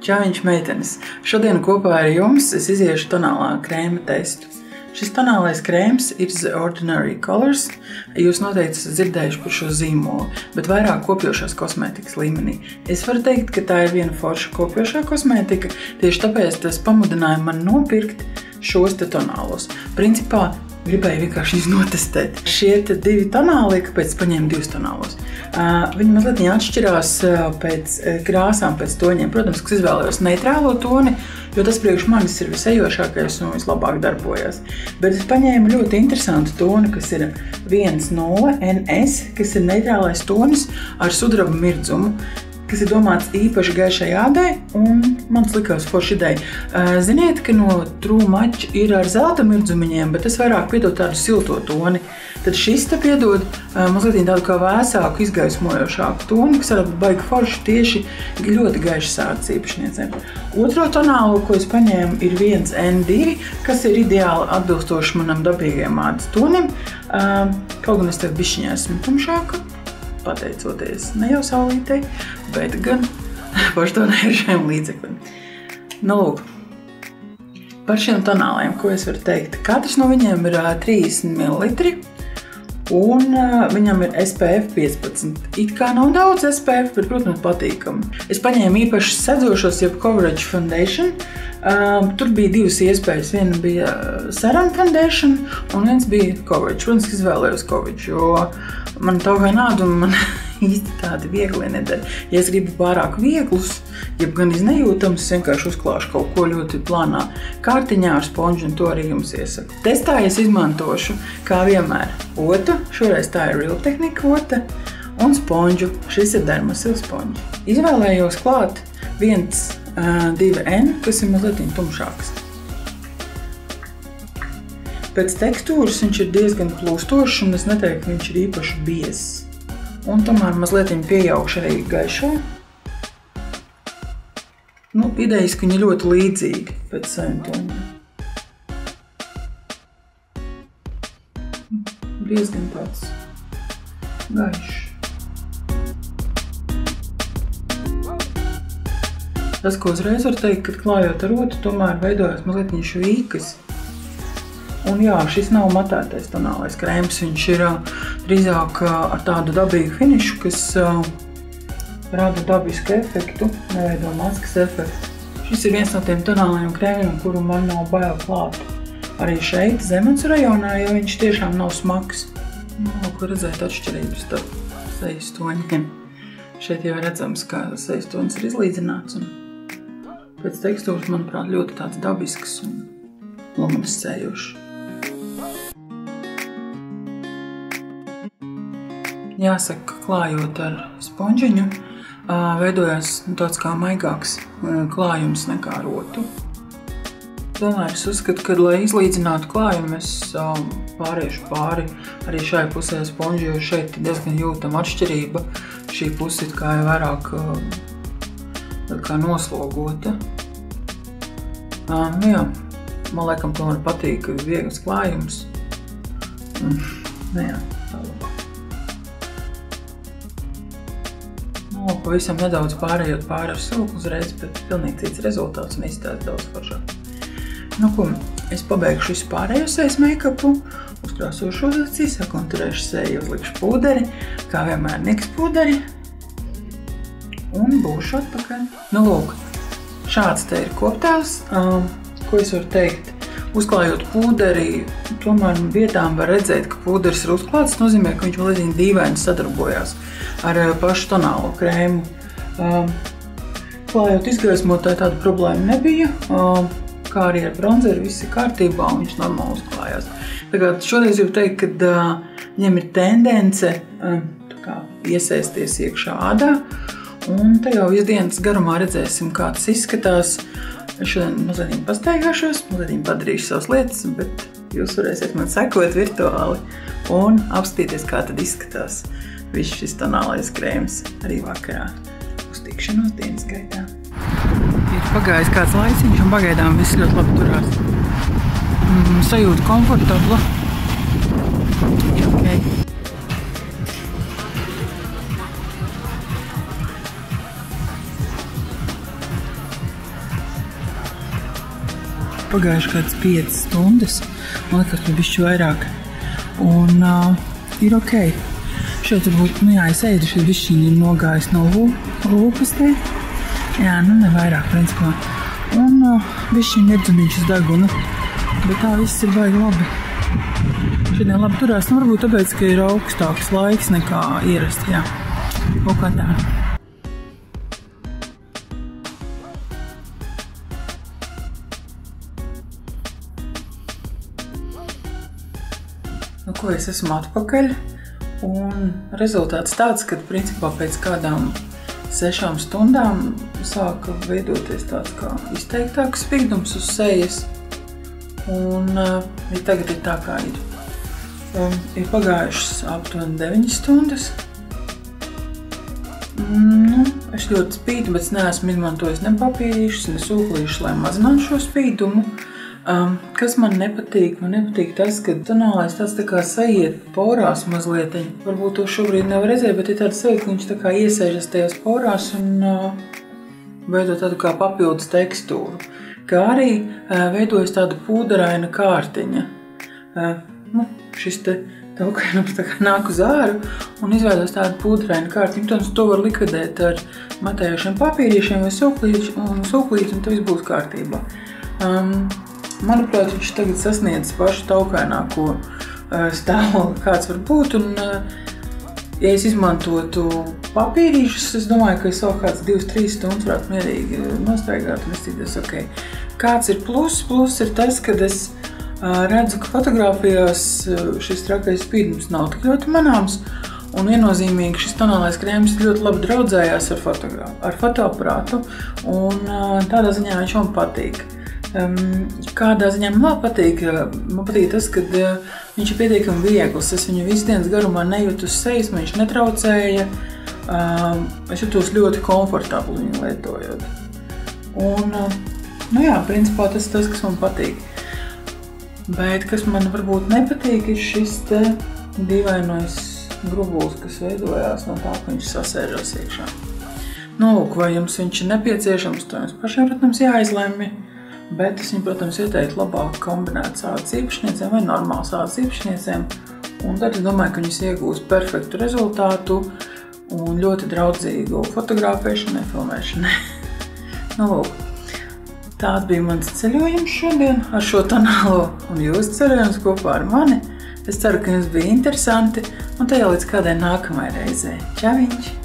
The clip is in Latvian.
Čaujiņš meitenes. Šodien kopā ar jums es iziešu tonālā krēma testu. Šis tonālais krēms ir The Ordinary Colors. Jūs noteikti esat dzirdējuši par šo zīmolu, bet vairāk kopjošās kosmētikas līmenī. Es varu teikt, ka tā ir viena forša kopjošā kosmētika, tieši tāpēc tas pamudināja man nopirkt šos te tonālos. Principā gribēju vienkārši iznotestēt. Šie te divi tonāli, kāpēc paņēmu divus tonālos. Viņi mazliet atšķirās pēc krāsām, pēc toņiem. Protams, ka izvēlējos neitrālo toni, jo tas priekš manis ir visejošākais un vislabāk darbojas. Bet es paņēmu ļoti interesantu toni, kas ir 1.0 NS, kas ir neitrālais tonis ar sudraba mirdzumu, kas ir domāts īpaši gaišai ādai, un man likās forša ideja. Ziniet, ka no True Match ir ar zelta mirdzumiņiem, bet es vairāk piedod tādu silto toni. Tad šis te piedod mazliet tādu kā vēsāku, izgaismojošāku toni, kas varētu baigi forši tieši ļoti gaišas ādas īpašniecēm. Otro tonālu, ko es paņēmu, ir 1N2, kas ir ideāli atbilstoši manam dabīgajam ādas tonim. Kaut gan es tev bišķiņā esmu tumšāka, pateicoties ne jau saulītei, bet gan par to nēršajiem līdzekļiem. Nu, lūk, par šiem tonāliem, ko es varu teikt? Katrs no viņiem ir 30 ml, un viņam ir SPF 15. It kā nav daudz SPF, bet, protams, patīkami. Es paņēmu īpaši sedzošos, jeb Coverage Foundation. Tur bija divas iespējas. Viena bija Serum Foundation, un viens bija Coverage. Protams, izvēlējos Coverage, jo man taukai nāda un man īsti tādi viegli nedara. Ja es gribu pārāk vieglus, jeb gan nejūtams, es vienkārši uzklāšu kaut ko ļoti plānā kārtiņā ar sponžu, un to arī jums iesaku. Testā es izmantošu, kā vienmēr, otu, šoreiz tā ir Real Technique ota, un sponžu, šis ir Dermasil sponžu. Izvēlējos klāt 1.2N, kas ir mazliet tumšāks. Pēc tekstūras viņš ir diezgan plūstošs, un es neteiktu, ka viņš ir īpaši biezs. Un tomēr mazliet pieaugšu arī gaišo. Nu, idejiski viņi ļoti līdzīgi pēc saviem toniem. Diezgan tāds gaišs. Tas, ko uzreiz var teikt, kad klājot ar otu, tomēr veidojas mazliet švīkas. Un jā, šis nav matētais tonālais krēms, viņš ir drīzāk ar tādu dabīgu finišu, kas rada dabisku efektu, neveido maskas efektu. Šis ir viens no tiem tonālajiem krēmiem, kuru man nav bail klāt arī šeit, Zemunas rajonā, jo viņš tiešām nav smags. Nav ko redzēt atšķirības starp sejas toņiem. Šeit jau redzams, kā sejas tonis ir izlīdzināts, un pēc tekstūras, manuprāt, ļoti tāds dabisks un luminiscējošs. Jāsaka, klājot ar sponžiņu, veidojās tāds kā maigāks klājums nekā ar otu. Tomēr es uzskatu, ka, lai izlīdzinātu klājumu, es pāriešu pāri arī šai pusē sponži, jo šeit diezgan jūtama atšķirība. Šī puse kā ir vairāk kā noslogota. Nu jā, man laikam tomēr patīk viegls klājums. Nu jā, tā labāk. Pavisam nedaudz pārējot pāri ar silku uzreiz, bet pilnīgi cits rezultāts un izstāst daudz foršāk. Nu ko, es pabeigšu visu pārējo sejas make-upu, uzkrāsošu uz acīs, sakonturēšu seju, uzlikšu pūderi, kā vienmēr niks pūderi, un būšu atpakaļ. Nu lūk, šāds te ir koptēls, ko es varu teikt. Uzklājot pūderi, tomēr vietām var redzēt, ka pūderis ir uzklāts, nozīmē, ka viņš mazliet dīvaini sadarbojās ar pašu tonālo krēmu. Klājot izgaismotāji, tāda problēma nebija, kā arī ar bronzeri viss ir kārtībā un viņš normāli uzklājās. Tagad šodien jau teikt, ka viņam ir tendence iesēsties iekšā ādā, un te jau visdienas garumā redzēsim, kā tas izskatās. Es šodien mazliet pastaigāšos, mazliet padarīšu savas lietas, bet jūs varēsiet man sekot virtuāli un apskatīties, kā tad izskatās viss šis tonālais krēms arī vakarā. Uz tikšanos dienas gaitā. Ir pagājis kāds laiciņš un pagaidām viss ļoti labi turās. Sajūta komfortabla. Okay. pagājuši kāds 5 stundas. Man liekas, ka bišķi vairāk. Un ir ok. Šeit varbūt, es ēdu, šeit bišķi ir nogājis no lūpas te. Jā, ne vairāk, principā. Un bišķi nedzunīšu uz degunu. Bet tā viss ir baigi labi. Šodien labi turās, varbūt tāpēc, ka ir augstāks laiks nekā ierasti, jā. Kaut kā tā. Ko es esmu atpakaļ, un rezultāts tāds, ka principā pēc kādām 6 stundām sāka veidoties tāds kā izteiktāks spīdums uz sejas, un tagad ir tā kā ir. Ir pagājušas aptuveni 9 stundas. Es ļoti spīdu, bet es neesmu izmantojis ne papīrīšus, ne sūklīšus, lai mazinātu šo spīdumu. Kas man nepatīk? Man nepatīk tas, ka tonālais tāds tā kā saiet porās mazliet. Varbūt to šobrīd nevar redzēt, bet ir tāds sajūta, ka viņš tā kā iesēžas tajās porās un veido tādu kā papildus tekstūru. Kā arī veidojas tāda pūderaina kārtiņa. Šis te taukainums tā kā nāk uz āru un izveidos tādu pūderaina kārtiņu. Protams, to var likvidēt ar matējošiem papīrīšiem vai sūklīti, un tas viss būs kārtībā. Manuprāt, viņš tagad sasniedz pašu taukaināko stāvokli, kāds var būt, un ja es izmantotu papīrīšus, es domāju, ka es vēl kāds 2-3 stundas varētu mierīgi nostaigāt un izcīties ok. Kāds ir plus? Plus ir tas, kad es redzu, ka fotogrāfijās šis trakais spīdums nav tik ļoti manāms, un viennozīmīgi šis tonālais krēms ļoti labi draudzējās ar fotoaparātu, un tādā ziņā viņš man patīk. Kādā ziņā man vēl patīk? Man patīk tas, ka viņš ir pietiekami viegls. Es viņu visu dienas garumā nejūtu uz sejas, man viņš netraucēja. Es jūtos ļoti komfortabli viņu lietojot. Un, principā tas ir tas, kas man patīk. Bet, kas man varbūt nepatīk, ir šis te dīvainais grubuls, kas veidojās no tā, ka viņš sasēžās iekšā. Lūk, vai jums viņš ir nepieciešams, to jums pašiem, protams, jāizlemj. Bet es viņu, protams, ieteiktu labāk kombinēt sādas īpašniecēm vai normāli sādas īpašniecēm. Un tad es domāju, ka viņas iegūs perfektu rezultātu un ļoti draudzīgu fotografēšanai, filmēšanai. Lūk, tāds bija mans ceļojums šodien ar šo tonālo un jūsu ceļojums kopā ar mani. Es ceru, ka jums bija interesanti un tajā līdz kādai nākamai reizei. Čaviņš!